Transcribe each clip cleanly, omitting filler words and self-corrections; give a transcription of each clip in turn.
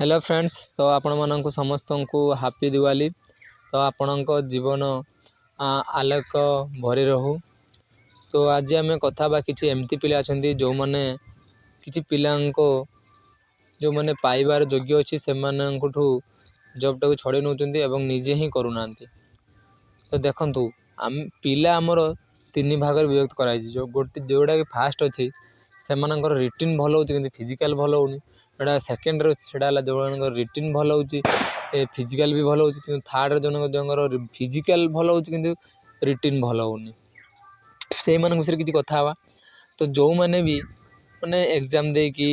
Hello friends, तो आपण मानक समस्त को हापी दिवाली। तो आपण जीवन आलोक भरी रहू। तो आज आम कथा कि एमती पिला अच्छा जो मैंने कि पिला जो मैंने पाइबार योग्य अच्छी से जॉब टाक छड़े नौ निजे ही करूना। तो देखु आम पिला आमर तीन भाग विभक्त कराई जो गोटे जोटा कि फास्ट अच्छी से रिटिन भल हो फिजिकाल भल होनी। जोटा सेकेंड जो रिटिन भल हो फिजिकाल भी भल हो थर्ड जो फिजिकाल भल हो रिटिन भल होनी से विषय किसी कथा हवा। तो जो मैंने भी माने एग्जाम दे कि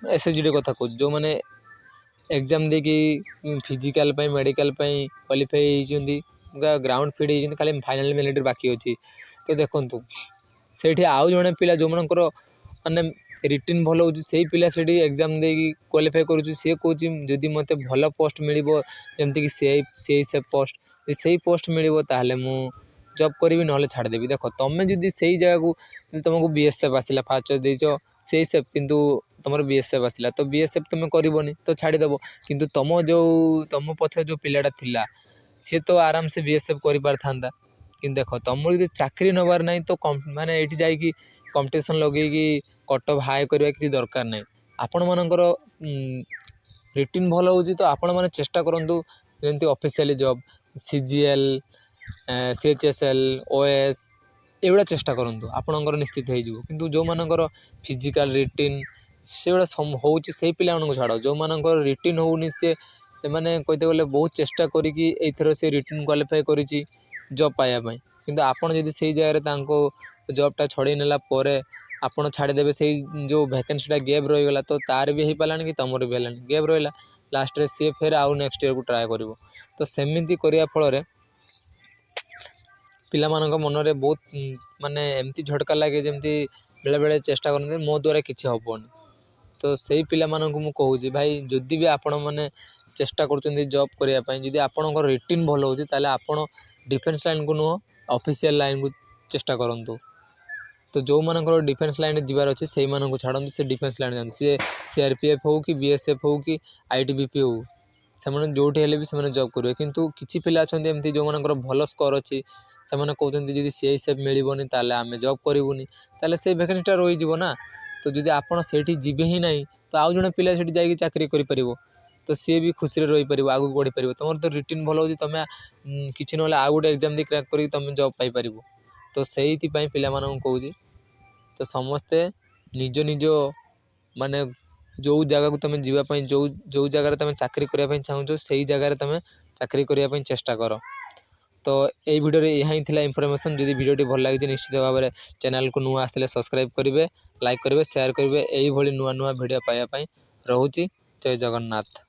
एसएसजी कथा कह जो मैंने एग्जाम दे कि फिजिकाल मेडिकल क्वालिफाई होती ग्राउंड फिट होती खाली फाइनाल मिलिट बाकी अच्छी। तो देखु से आउ जड़े पिला जो मनकर माने रिटिन भल हो पिला से एग्जाम दे क्वालिफाई करुँच सी कौन जदि मत भल पोस्ट मिल जमीक से पोस्ट से पोस्ट मिल मु जॉब करी ना छाड़देवी। देख तुम्हें जदि से जगह को तुमको बीएसएफ आसला फास्ट देच से सेफ किंतु तुम बीएसएफ आसला तो बीएसएफ तुम्हें करनी तो छाड़देव किंतु तुम जो तुम पक्ष जो पिलाटा थिला सी तो आराम से बीएसएफ कर पार था। कि देख तुम जो चाकरी नबार ना तो माने ये जाकि कंपिटिशन लगे कट अफ हाई करवा किसी दरकार ना। आपण मानकर रिटिन भल हो तो आपण मैंने चेष्टा करूँ जमी ऑफिशियल जॉब सीजीएल सीएचएसएल ओएस एगुड़ा चेष्टा करूँ आपणकर निश्चित हो। किंतु जो मानकर फिजिकाल रिटिन से हो पिला छाड़ जो मानकर रिटिन होनी से मैंने कहते गले बहुत चेष्टा करथर से रिटिन क्वालिफाई कर जॉब पाइबापी किंतु आपड़ जदि से जगह जॉबटा छड़े नेला आपड़ छाड़देवे से जो वैकेंसीटा गैप रहीगला तो तार भी हो पारानी कि तुमर भी है गैप रहा लास्ट रे सी फिर आउ नेक्स्ट ईयर को ट्राए कर। तो सेमती करने फल पिला मनरे बहुत माने एमती झटका लगे जमी बेले बेले चेष्टा करते मो द्वारा किसी हेनी। तो से पिला मुझे कहूँ भाई जदि भी आपण मैंने चेष्टा कर जॉब करने जदि आपंकर रिटिन भल हो आपड़ डिफेन्स लाइन को नुह ऑफिशियल लाइन को चेष्टा करूँ। तो जो मानकर डिफेन्स लाइन जीवार अच्छे से छाड़ू से डिफेन्स लाइन जाती सी सीआरपीएफ हो कि बीएसएफ हो कि आईटीबीपी हो से जो भी जॉब करेंगे। किंतु किसी पिला अच्छा एमती जो मानकर भल स्कोर अच्छी से कहते जब सी सेफ मिलनी ताल आम जॉब करूनी ताल से वैकेंसीटा रही ना। तो जब आपड़ से जी ही ना तो आउ जड़े पिला से चाकरी कर तो सी भी खुशी रही पार आगे बढ़ी पार तुम तो रिटिन भल हो तुम कि ना आउ गोटे एग्जाम दी क्रैक कर तुम जॉब पाइपर। तो से पिला कहूँ तो समस्ते निज निज माने जो जगह को तुम जीवाई जो जगार तुम चाकरी करने चाहूँ से जगार तुम चाकरी करने चेष्टा कर। तो ये वीडियो यहाँ ही इनफॉरमेशन जदि वीडियो भल लगी निश्चित भाव में चैनल को नुआ आसते सब्सक्राइब करेंगे लाइक करेंगे शेयर करेंगे यही नुआ नुआ वीडियो पाइबापी। रोची जय जगन्नाथ।